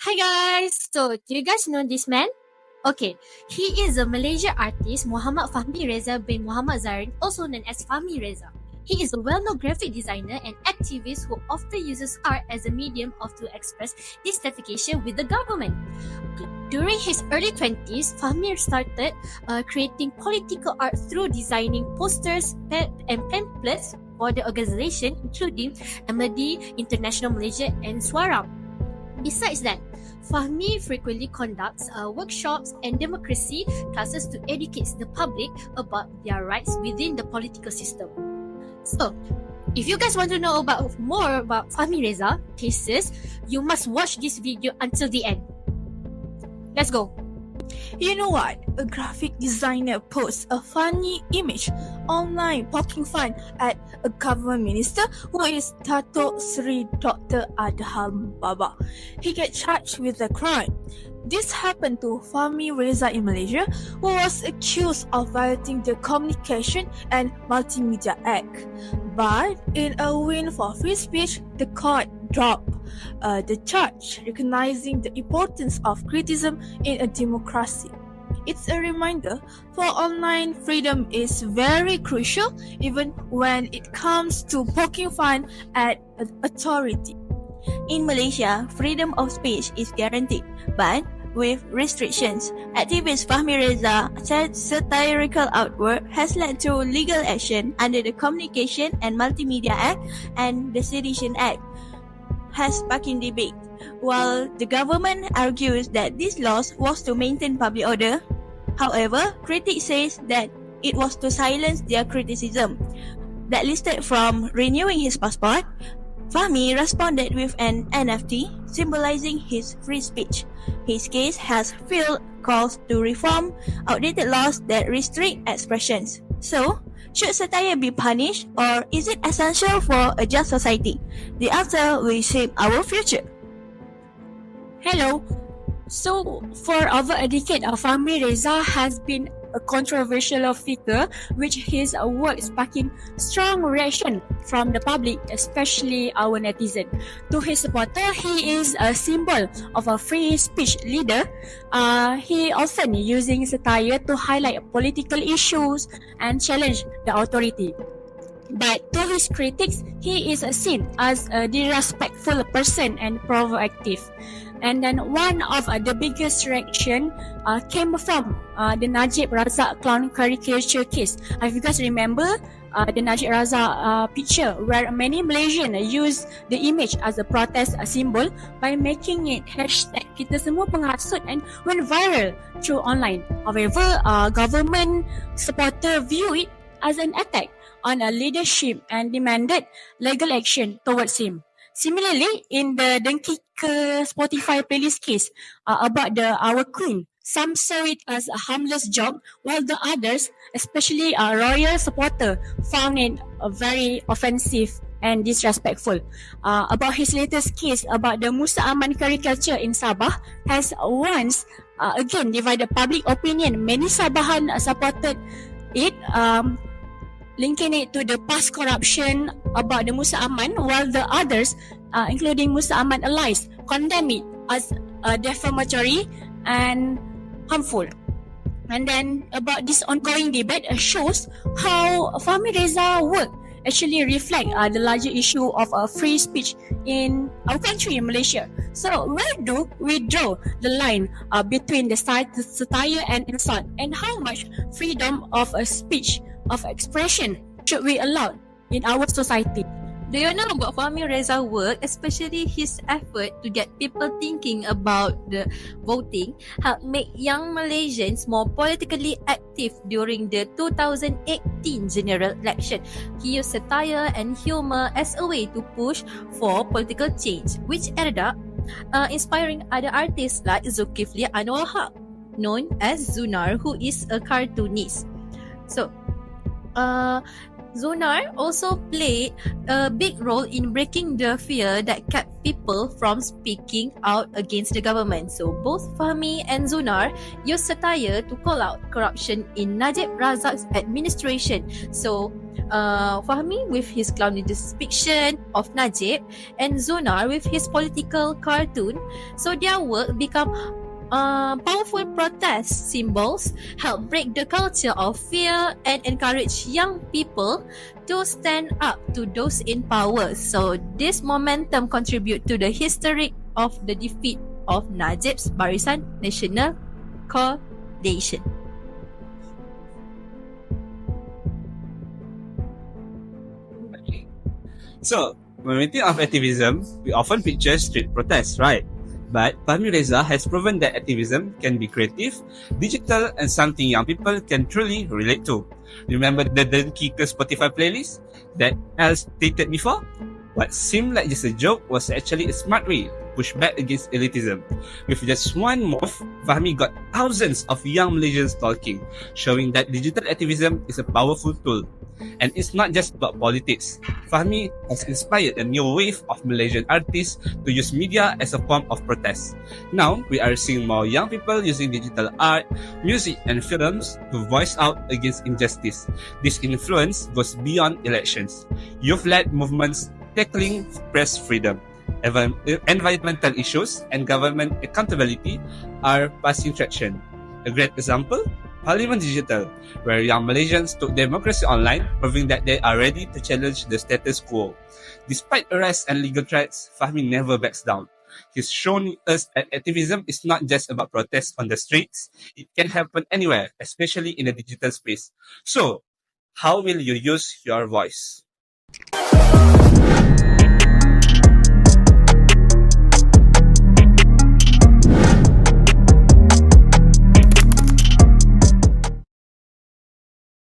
Hi guys! So, do you guys know this man? Okay, he is a Malaysian artist Muhammad Fahmi Reza bin Muhammad Zarin, also known as Fahmi Reza. He is a well-known graphic designer and activist who often uses art as a medium to express dissatisfaction with the government. During his early 20s, Fahmi started creating political art through designing posters and pamphlets for the organization, including MLD, International Malaysia, and Suara. Besides that, Fahmi frequently conducts workshops and democracy classes to educate the public about their rights within the political system. So, if you guys want to know more about Fahmi Reza cases, you must watch this video until the end. Let's go. You know what? A graphic designer posts a funny image online poking fun at a government minister who is Dato Sri Dr. Adham Baba. He gets charged with a crime. This happened to Fahmi Reza in Malaysia, who was accused of violating the Communication and Multimedia Act. But in a win for free speech, the court dropped the charge, recognizing the importance of criticism in a democracy. It's a reminder for online freedom is very crucial even when it comes to poking fun at authority. In Malaysia, freedom of speech is guaranteed, but with restrictions. Activist Fahmi Reza said satirical artwork has led to legal action under the Communication and Multimedia Act and the Sedition Act has sparking debate. While the government argues that this laws was to maintain public order, however, critics say that it was to silence their criticism. That listed from renewing his passport, Fahmi responded with an NFT symbolizing his free speech. His case has fueled calls to reform outdated laws that restrict expressions. So, should satire be punished, or is it essential for a just society? The answer will shape our future. Hello. So, for over a decade, Fahmi Reza has been a controversial figure, which his work sparking strong reaction from the public, especially our netizen. To his supporter, he is a symbol of a free speech leader. He often using satire to highlight political issues and challenge the authority. But to his critics, he is seen as a disrespectful person and provocative. And then one of the biggest reaction came from the Najib Razak clown caricature case. If you guys remember the Najib Razak picture where many Malaysians use the image as a protest symbol by making it hashtag kita semua penghasut and went viral through online. However, government supporter view it as an attack on a leadership and demanded legal action towards him. Similarly, in the Dengki ke Spotify playlist case about our queen, some saw it as a harmless joke, while the others, especially royal supporter, found it very offensive and disrespectful. About his latest case about the Musa Aman caricature in Sabah has once again divided public opinion. Many Sabahan supported it, linking it to the past corruption about the Musa Aman, while the others, including Musa Aman allies, condemn it as defamatory and harmful. And then about this ongoing debate shows how Fahmi Reza work actually reflect the larger issue of free speech in our country, in Malaysia. So where do we draw the line between the satire and insult, and how much freedom of speech, of expression should we allow in our society? Do you know about Fahmi Reza's work, especially his effort to get people thinking about the voting, helped make young Malaysians more politically active during the 2018 general election. He used satire and humor as a way to push for political change, which ended up inspiring other artists like Zulkifli Anwar Haq, known as Zunar, who is a cartoonist. So, Zunar also played a big role in breaking the fear that kept people from speaking out against the government. So both Fahmi and Zunar used satire to call out corruption in Najib Razak's administration. So Fahmi with his clownish depiction of Najib, and Zunar with his political cartoon. So their work become powerful protest symbols, help break the culture of fear, and encourage young people to stand up to those in power. So this momentum contribute to the history of the defeat of Najib's Barisan Nasional Coalition. So, when we think of activism, we often picture street protests, right? But Fahmi Reza has proven that activism can be creative, digital, and something young people can truly relate to. Remember the Kicker Spotify playlist that Al stated before? What seemed like just a joke was actually a smart way to push back against elitism. With just one move, Fahmi got thousands of young Malaysians talking, showing that digital activism is a powerful tool. And it's not just about politics. Fahmi has inspired a new wave of Malaysian artists to use media as a form of protest. Now, we are seeing more young people using digital art, music, and films to voice out against injustice. This influence goes beyond elections. Youth-led movements tackling press freedom, environmental issues, and government accountability are passing traction. A great example? Parliament Digital, where young Malaysians took democracy online, proving that they are ready to challenge the status quo. Despite arrests and legal threats, Fahmi never backs down. He's shown us that activism is not just about protests on the streets. It can happen anywhere, especially in the digital space. So, how will you use your voice?